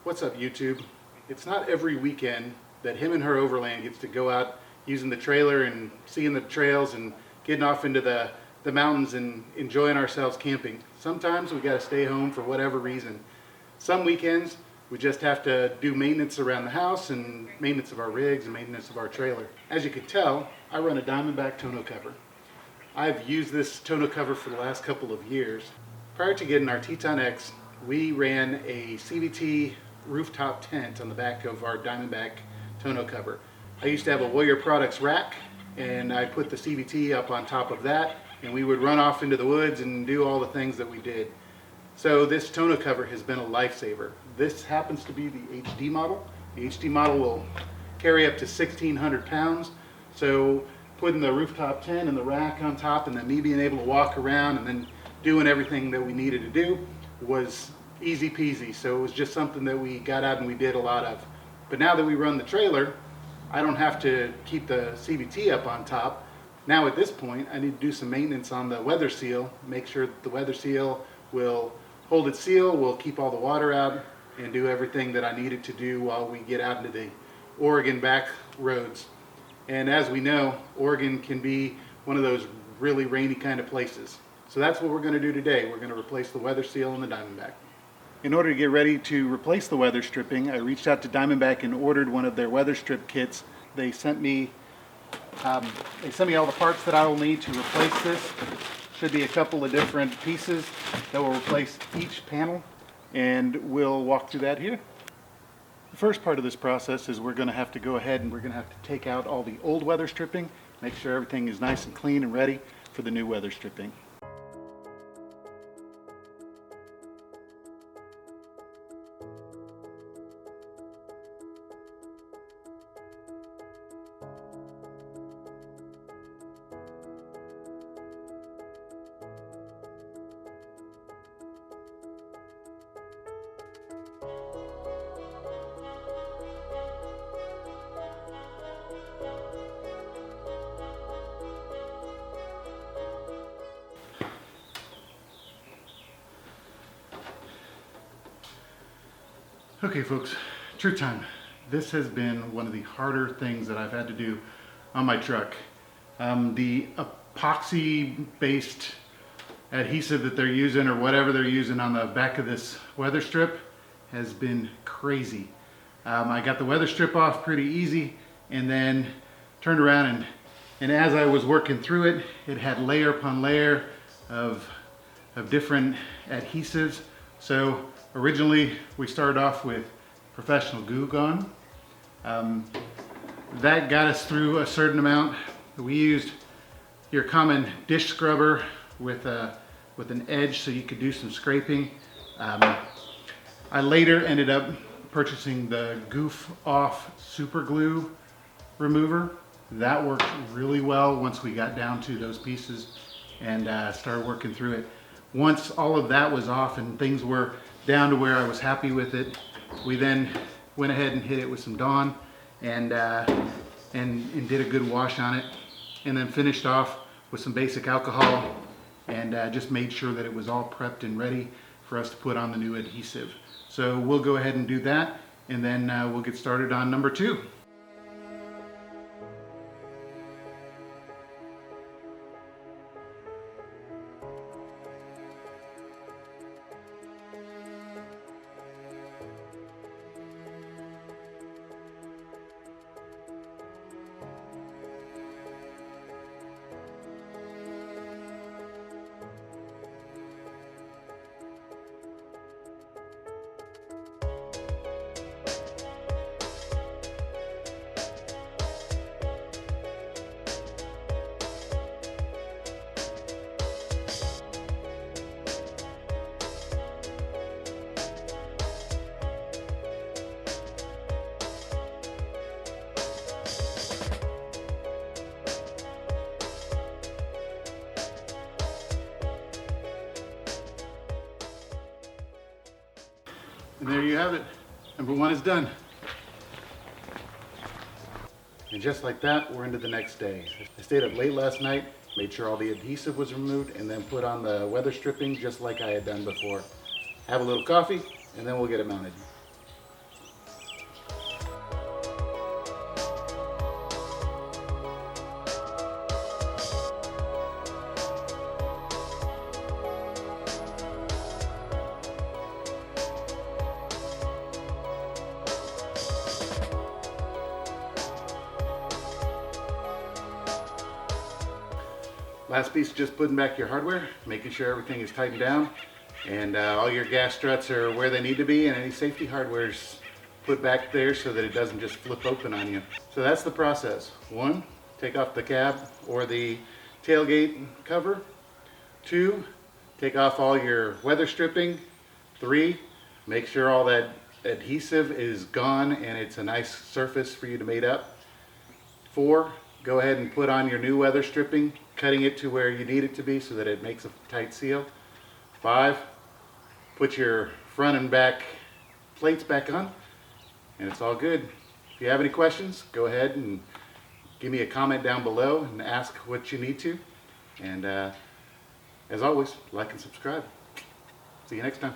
What's up, YouTube? It's not every weekend that him and her Overland gets to go out using the trailer and seeing the trails and getting off into the mountains and enjoying ourselves camping. Sometimes we got to stay home for whatever reason. Some weekends we just have to do maintenance around the house and maintenance of our rigs and maintenance of our trailer. As you can tell, I run a Diamondback tonneau cover. I've used this tonneau cover for the last couple of years. Prior to getting our Teton X, we ran a CVT rooftop tent on the back of our Diamondback tonneau cover. I used to have a Warrior Products rack, and I put the CVT up on top of that, and we would run off into the woods and do all the things that we did. So this tonneau cover has been a lifesaver. This happens to be the HD model. The HD model will carry up to 1,600 pounds. So putting the rooftop tent and the rack on top, and then me being able to walk around and then doing everything that we needed to do was easy peasy. So it was just something that we got out and we did a lot of. But now that we run the trailer, I don't have to keep the CVT up on top. Now at this point, I need to do some maintenance on the weather seal, make sure that the weather seal will hold its seal, will keep all the water out, and do everything that I needed to do while we get out into the Oregon back roads. And as we know, Oregon can be one of those really rainy kind of places. So that's what we're going to do today. We're going to replace the weather seal in the Diamondback. In order to get ready to replace the weather stripping, I reached out to Diamondback and ordered one of their weather strip kits. They sent me all the parts that I will need to replace this. Should be a couple of different pieces that will replace each panel, and we'll walk through that here. The first part of this process is we're going to have to go ahead and we're going to have to take out all the old weather stripping, make sure everything is nice and clean and ready for the new weather stripping. Okay folks, truth time. This has been one of the harder things that I've had to do on my truck. The epoxy based adhesive that they're using, or whatever they're using on the back of this weather strip, has been crazy. I got the weather strip off pretty easy, and then turned around and as I was working through it, it had layer upon layer of different adhesives. So originally we started off with professional Goo Gone. That got us through a certain amount. We used your common dish scrubber with an edge so you could do some scraping. I later ended up purchasing the Goof Off super glue remover. That worked really well once we got down to those pieces and started working through it. Once all of that was off and things were down to where I was happy with it, we then went ahead and hit it with some Dawn and did a good wash on it, and then finished off with some basic alcohol and just made sure that it was all prepped and ready for us to put on the new adhesive. So we'll go ahead and do that, and then we'll get started on number 2. And there you have it. Number 1 is done. And just like that, we're into the next day. I stayed up late last night, made sure all the adhesive was removed, and then put on the weather stripping just like I had done before. Have a little coffee, and then we'll get it mounted. Last piece is just putting back your hardware, making sure everything is tightened down, and all your gas struts are where they need to be, and any safety hardware is put back there so that it doesn't just flip open on you. So that's the process. 1, take off the cab or the tailgate cover. 2, take off all your weather stripping. 3, make sure all that adhesive is gone and it's a nice surface for you to mate up. 4, go ahead and put on your new weather stripping, cutting it to where you need it to be so that it makes a tight seal. 5, put your front and back plates back on, and it's all good. If you have any questions, go ahead and give me a comment down below and ask what you need to. And as always, like and subscribe. See you next time.